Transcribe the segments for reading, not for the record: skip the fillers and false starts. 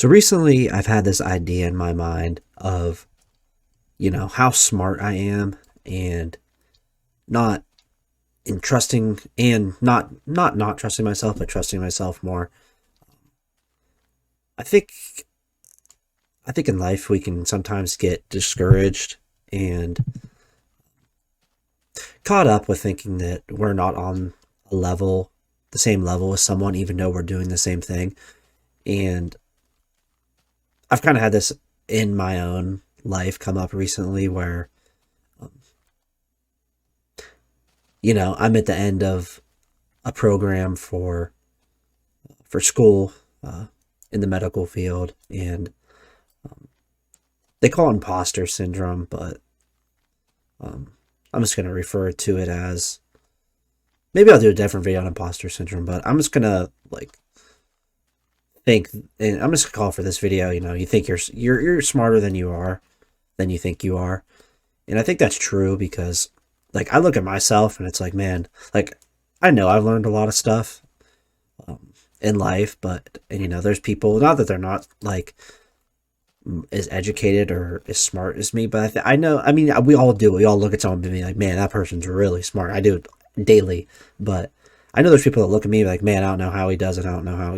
So recently I've had this idea in my mind of, how smart I am and not in trusting and not trusting myself, but trusting myself more. I think I think in life we can sometimes get discouraged and caught up with thinking that we're not on a level, the same level as someone, even though we're doing the same thing. And I've kind of had this in my own life come up recently where I'm at the end of a program for school in the medical field, and they call it imposter syndrome, but I'm just going to refer to it as, maybe I'll do a different video on imposter syndrome, but I'm just going to think, and I'm just going to call for this video, you think you're smarter than you think you are. And I think that's true because I look at myself and it's like, man, I know I've learned a lot of stuff in life, but there's people, not that they're not as educated or as smart as me, but I know, I mean, we all do. We all look at someone and be like, man, that person's really smart. I do it daily, but I know there's people that look at me like, man, I don't know how he does it. I don't know how,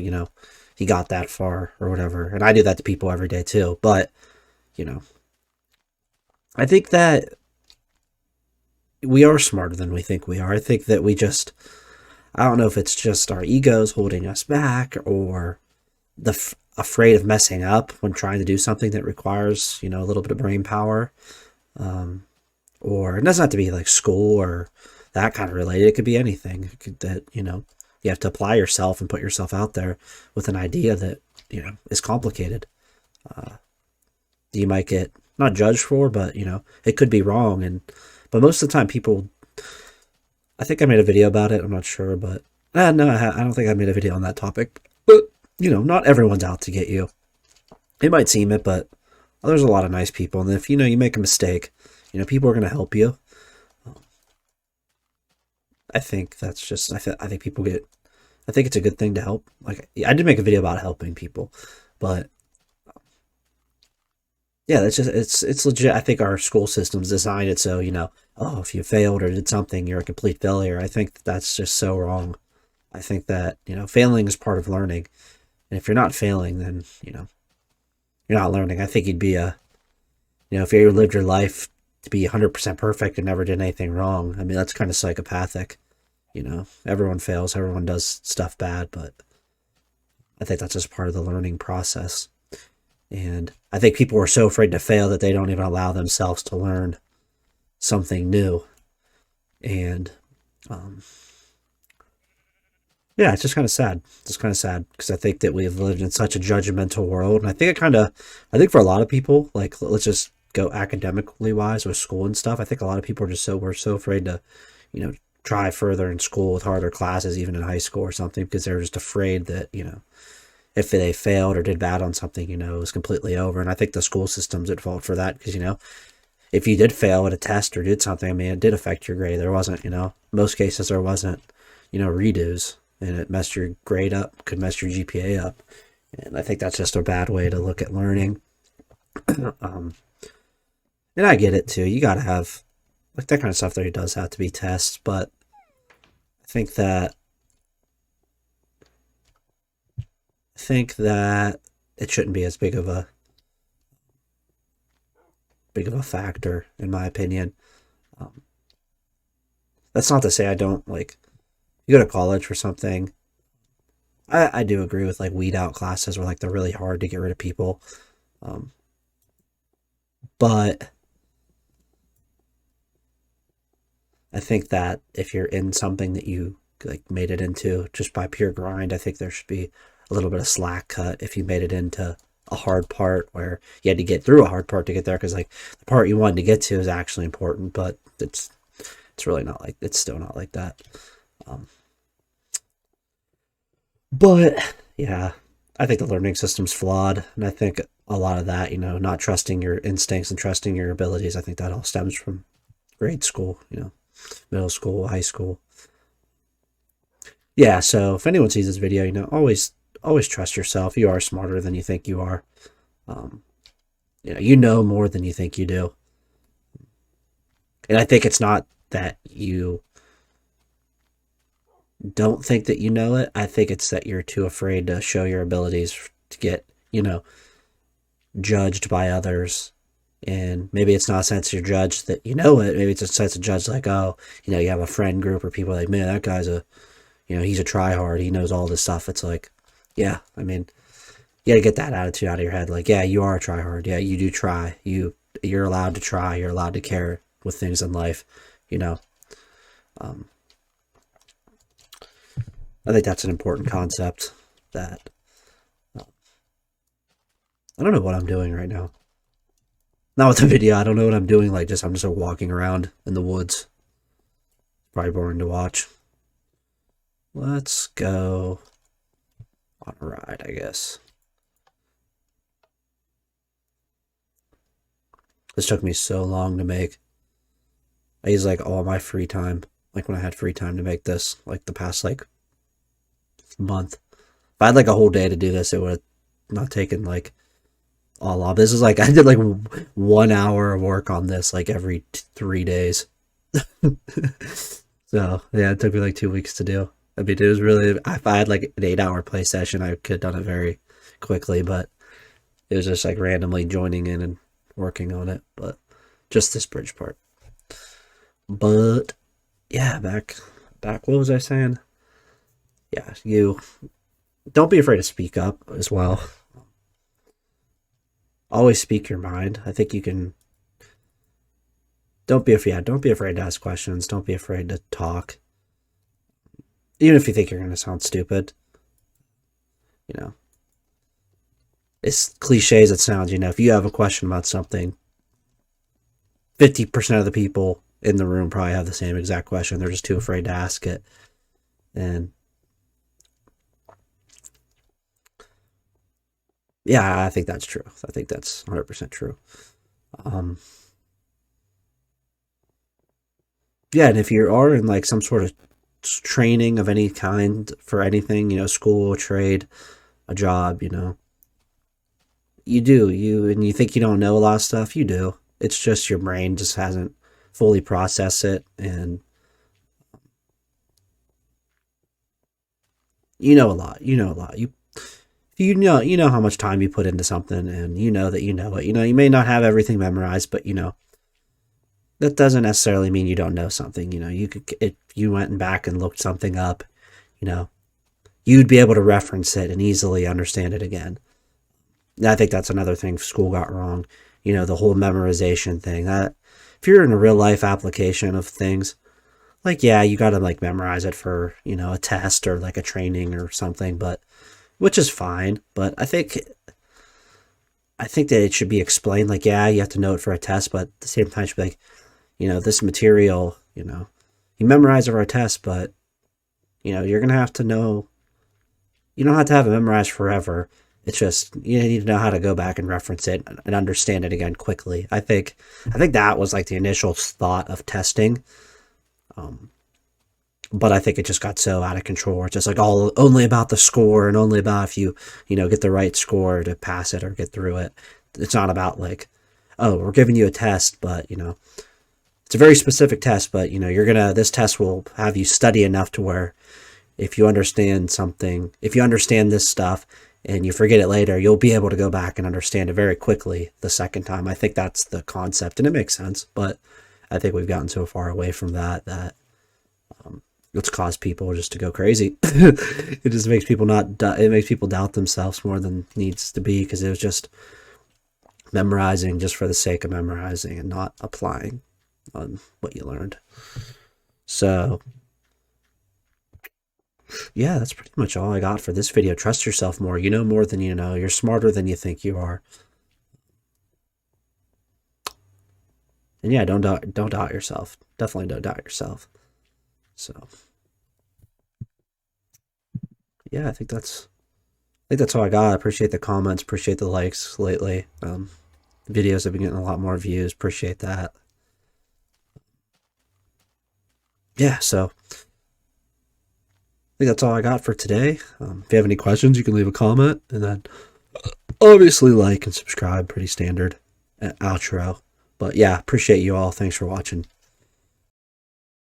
he got that far or whatever. And I do that to people every day too. But, you know, I think that we are smarter than we think we are. I think that I don't know if it's just our egos holding us back or afraid of messing up when trying to do something that requires, a little bit of brain power. Or it doesn't have to be like school or that kind of related. It could be anything you have to apply yourself and put yourself out there with an idea that, is complicated. You might get not judged for, but, it could be wrong. But most of the time I think I made a video about it. I'm not sure, but no, I don't think I made a video on that topic. But, not everyone's out to get you. It might seem it, but there's a lot of nice people. And if, you make a mistake, people are going to help you. I think that's just, I think people I think it's a good thing to help. I did make a video about helping people, but yeah, it's legit. I think our school system's designed it so, oh, if you failed or did something, you're a complete failure. I think that's just so wrong. I think that, failing is part of learning. And if you're not failing, then, you're not learning. I think you'd be if you lived your life to be 100% perfect and never did anything wrong, I mean, that's kind of psychopathic. Everyone fails, everyone does stuff bad, but I think that's just part of the learning process. And I think people are so afraid to fail that they don't even allow themselves to learn something new. And yeah, it's just kind of sad. It's kind of sad because I think that we've lived in such a judgmental world. And I think for a lot of people, let's just go academically wise with school and stuff. I think a lot of people are we're so afraid to, try further in school with harder classes, even in high school or something, because they're just afraid that, if they failed or did bad on something, it was completely over. And I think the school system's at fault for that because, if you did fail at a test or did something, I mean, it did affect your grade. There wasn't, most cases there wasn't, redos, and it messed your grade up, could mess your GPA up. And I think that's just a bad way to look at learning. And I get it too. You got to have that kind of stuff. There does have to be tests, but I think that it shouldn't be as big of a factor, in my opinion. That's not to say I don't you go to college for something. I do agree with weed out classes where they're really hard to get rid of people. But I think that if you're in something that you made it into just by pure grind, I think there should be a little bit of slack cut if you made it into a hard part where you had to get through a hard part to get there, because the part you wanted to get to is actually important, but it's really not it's still not like that. But yeah, I think the learning system's flawed, and I think a lot of that, not trusting your instincts and trusting your abilities, I think that all stems from grade school, middle school, high school. Yeah, so if anyone sees this video, always always trust yourself. You are smarter than you think you are. Um, you know more than you think you do. And I think it's not that you don't think that you know it. I think it's that you're too afraid to show your abilities to get, judged by others. And maybe it's not a sense you're judged that you know it. Maybe it's a sense of judged like, oh, you have a friend group or people like, man, that guy's he's a tryhard. He knows all this stuff. It's like, yeah, I mean, you got to get that attitude out of your head. Like, yeah, you are a tryhard. Yeah, you do try. You're allowed to try. You're allowed to care with things in life. You know, um, I think that's an important concept that I don't know what I'm doing right now. Not with the video. I don't know what I'm doing. Like, I'm just walking around in the woods. Probably boring to watch. Let's go on a ride, I guess. This took me so long to make. I used like all my free time, like when I had free time to make this, like the past like month. If I had like a whole day to do this, it would have not taken like all off. This is like I did like 1 hour of work on this like every 3 days. So yeah, it took me like 2 weeks to do. I mean, it was really, if I had like an 8 hour play session, I could have done it very quickly, but it was just like randomly joining in and working on it. But just this bridge part. But yeah, back. What was I saying? Yeah, you don't be afraid to speak up as well. Always speak your mind. I think you can. Don't be afraid. Yeah, don't be afraid to ask questions. Don't be afraid to talk. Even if you think you're going to sound stupid, as cliche as it sounds, if you have a question about something, 50% of the people in the room probably have the same exact question. They're just too afraid to ask it. And yeah, I think that's true. I think that's 100% true. Yeah, and if you are in like some sort of training of any kind for anything, school, trade, a job, you do. And you think you don't know a lot of stuff, you do. It's just your brain just hasn't fully processed it, and you know a lot. You know a lot. You know how much time you put into something, and you know that you know it. You may not have everything memorized, but that doesn't necessarily mean you don't know something. You could, if you went back and looked something up, you'd be able to reference it and easily understand it again. And I think that's another thing school got wrong. The whole memorization thing. That if you're in a real life application of things, like, yeah, you got to like memorize it for, a test or like a training or something, but which is fine. But I think that it should be explained, like, yeah, you have to know it for a test, but at the same time, it should be like, this material, you memorize it for a test, but, you're going to have to know, you don't have to have it memorized forever. It's just, you need to know how to go back and reference it and understand it again quickly. I think that was like the initial thought of testing. But I think it just got so out of control. It's just like only about the score and only about if you get the right score to pass it or get through it. It's not about like, oh, we're giving you a test, but it's a very specific test, but this test will have you study enough to where if you understand something, if you understand this stuff and you forget it later, you'll be able to go back and understand it very quickly the second time. I think that's the concept, and it makes sense, but I think we've gotten so far away from that it's caused people just to go crazy. It just makes people it makes people doubt themselves more than needs to be, because it was just memorizing just for the sake of memorizing and not applying on what you learned. So yeah, that's pretty much all I got for this video. Trust yourself more. You know more than you know. You're smarter than you think you are. And yeah, don't doubt yourself. Definitely don't doubt yourself. So yeah, I think that's all I got. I appreciate the comments, appreciate the likes lately. Videos have been getting a lot more views. Appreciate that. Yeah, so think that's all I got for today. If you have any questions, you can leave a comment, and then obviously like and subscribe. Pretty standard outro. But yeah, appreciate you all. Thanks for watching.